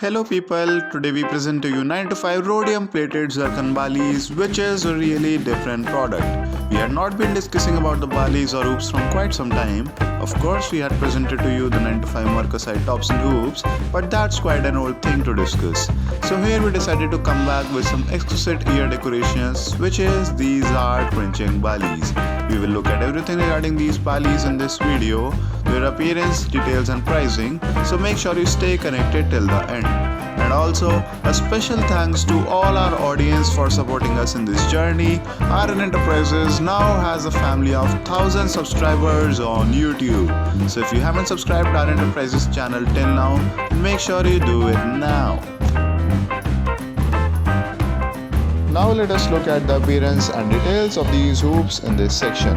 Hello people, today we present to you 9 to 5 rhodium plated zircon balis, which is a really different product. We had not been discussing about the balis or hoops from quite some time. Of course we had presented to you the 9 to 5 marcasite tops and hoops, but that's quite an old thing to discuss. So here we decided to come back with some exquisite ear decorations, which is these heart wrenching balis. We will look at everything regarding these balis in this video, their appearance, details and pricing, so make sure you stay connected till the end. And also, a special thanks to all our audience for supporting us in this journey. RN Enterprises now has a family of 1,000 subscribers on YouTube. So if you haven't subscribed to RN Enterprises channel till now, make sure you do it now. Now let us look at the appearance and details of these hoops in this section.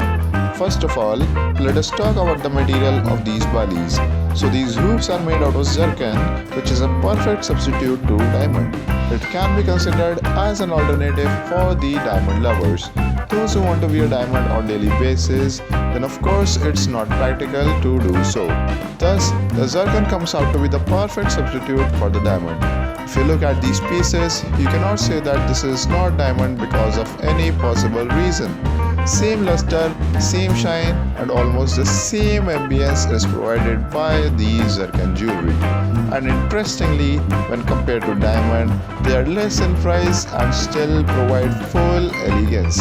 First of all, let us talk about the material of these balis. So these hoops are made out of zircon, which is a perfect substitute to diamond. It can be considered as an alternative for the diamond lovers. Those who want to wear diamond on daily basis, then of course it's not practical to do so. Thus, the zircon comes out to be the perfect substitute for the diamond. If you look at these pieces, you cannot say that this is not diamond because of any possible reason. Same luster, same shine and almost the same ambience is provided by the zircon jewelry. And interestingly, when compared to diamond, they are less in price and still provide full elegance.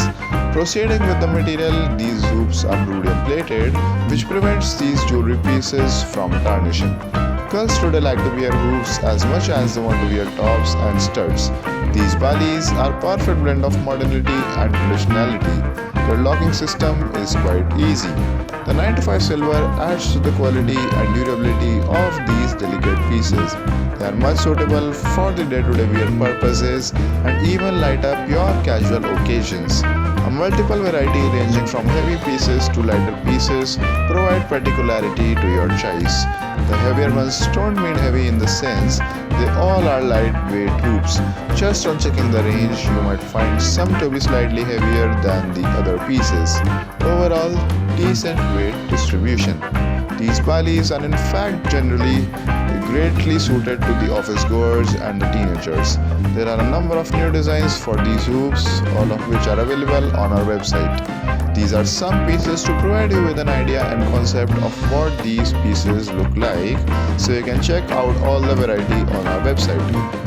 Proceeding with the material, these hoops are rhodium plated, which prevents these jewelry pieces from tarnishing. Girls today like to wear hoops as much as they want to wear tops and studs. These balis are perfect blend of modernity and traditionality. Their locking system is quite easy. The 9 to 5 silver adds to the quality and durability of these delicate pieces. They are much suitable for the day-to-day wear purposes and even light up your casual occasions. A multiple variety ranging from heavy pieces to lighter pieces provide particularity to your choice. The heavier ones don't mean heavy in the sense, they all are lightweight hoops. Just on checking the range, you might find some to be slightly heavier than the other pieces. Overall, decent weight distribution. These balis are in fact generally greatly suited to the office goers and the teenagers. There are a number of new designs for these hoops, all of which are available on our website. These are some pieces to provide you with an idea and concept of what these pieces look like, so you can check out all the variety on our website.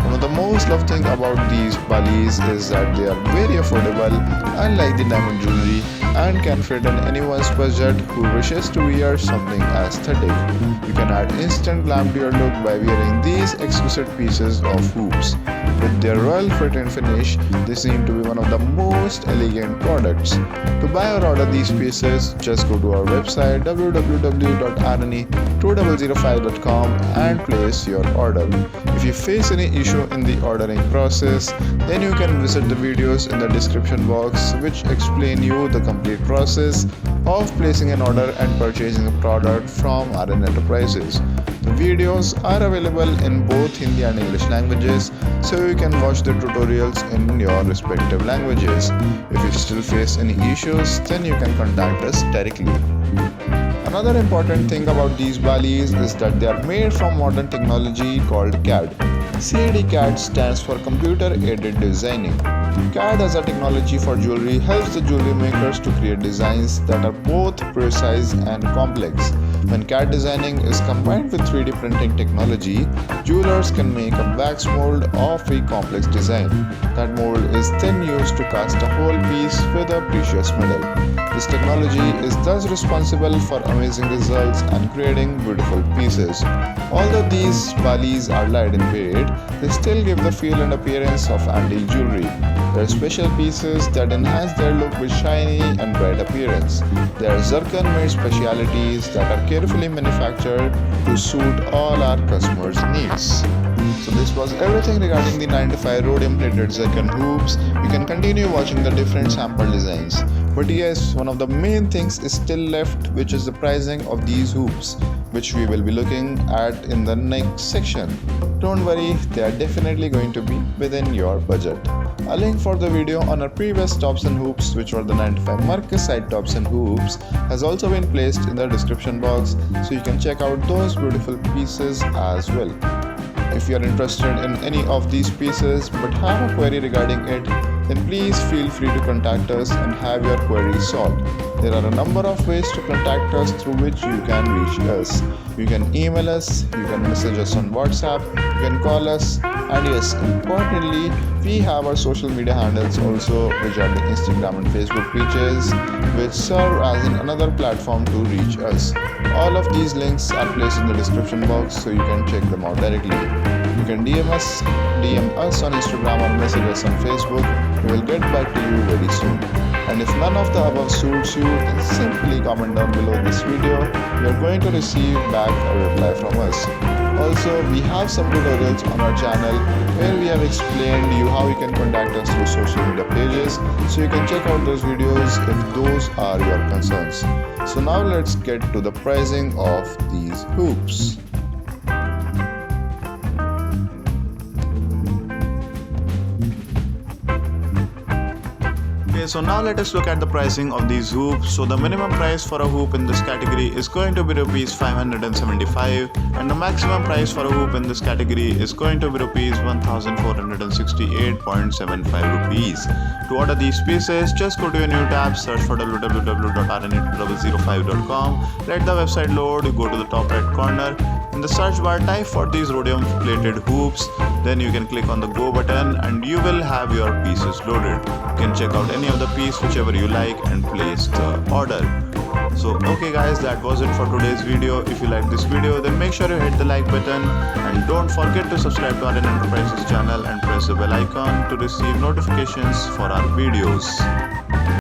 One of the most loved thing about these balis is that they are very affordable, unlike the diamond jewelry, and can fit in anyone's budget who wishes to wear something aesthetic. You can add instant glam to your look by wearing these exquisite pieces of hoops. With their royal fit and finish, they seem to be one of the most elegant products. To buy or order these pieces, just go to our website www.rne2005.com and place your order. If you face any issue in the ordering process, then you can visit the videos in the description box which explain you the complete process of placing an order and purchasing a product from RN Enterprises. The videos are available in both Hindi and English languages, so you can watch the tutorials in your respective languages. If you still face any issues, then you can contact us directly. Another important thing about these balis is that they are made from modern technology called CAD. CAD stands for Computer Aided Designing. CAD as a technology for jewelry helps the jewelry makers to create designs that are both precise and complex. When CAD designing is combined with 3D printing technology, jewelers can make a wax mold of a complex design. That mold is then used to cast a whole piece with a precious metal. This technology is thus responsible for amazing results and creating beautiful pieces. Although these balis are light in weight, they still give the feel and appearance of antique jewelry. They are special pieces that enhance their look with shiny and bright appearance. They are zircon-made specialities that are carefully manufactured to suit all our customers' needs. So this was everything regarding the 9 to 5 rhodium plated zircon hoops. You can continue watching the different sample designs. But yes, one of the main things is still left, which is the pricing of these hoops, which we will be looking at in the next section. Don't worry, they are definitely going to be within your budget. A link for the video on our previous tops and hoops, which were the 9 to 5 marcasite tops and hoops, has also been placed in the description box, so you can check out those beautiful pieces as well. If you are interested in any of these pieces but have a query regarding it, then please feel free to contact us and have your query solved. There are a number of ways to contact us through which you can reach us. You can email us, you can message us on WhatsApp, you can call us, and yes, importantly, we have our social media handles also, which are the Instagram and Facebook pages, which serve as another platform to reach us. All of these links are placed in the description box, so you can check them out directly. You can DM us on Instagram or message us on Facebook. We will get back to you very soon. And if none of the above suits you, then simply comment down below this video. You are going to receive back a reply from us. Also, we have some tutorials on our channel where we have explained you how you can contact us through social media pages, so you can check out those videos if those are your concerns. So now let's get to the pricing of these hoops. Okay, so now let us look at the pricing of these hoops. So the minimum price for a hoop in this category is going to be rupees 575, and the maximum price for a hoop in this category is going to be rupees 1468.75 rupees. To order these pieces, just go to a new tab, search for www.rn005.com, let the website load, go to the top right corner. In the search bar, type for these rhodium plated hoops, then you can click on the go button and you will have your pieces loaded. You can check out any of the piece whichever you like and place the order. So okay guys, that was it for today's video. If you like this video, then make sure you hit the like button and don't forget to subscribe to RN Enterprises channel and press the bell icon to receive notifications for our videos.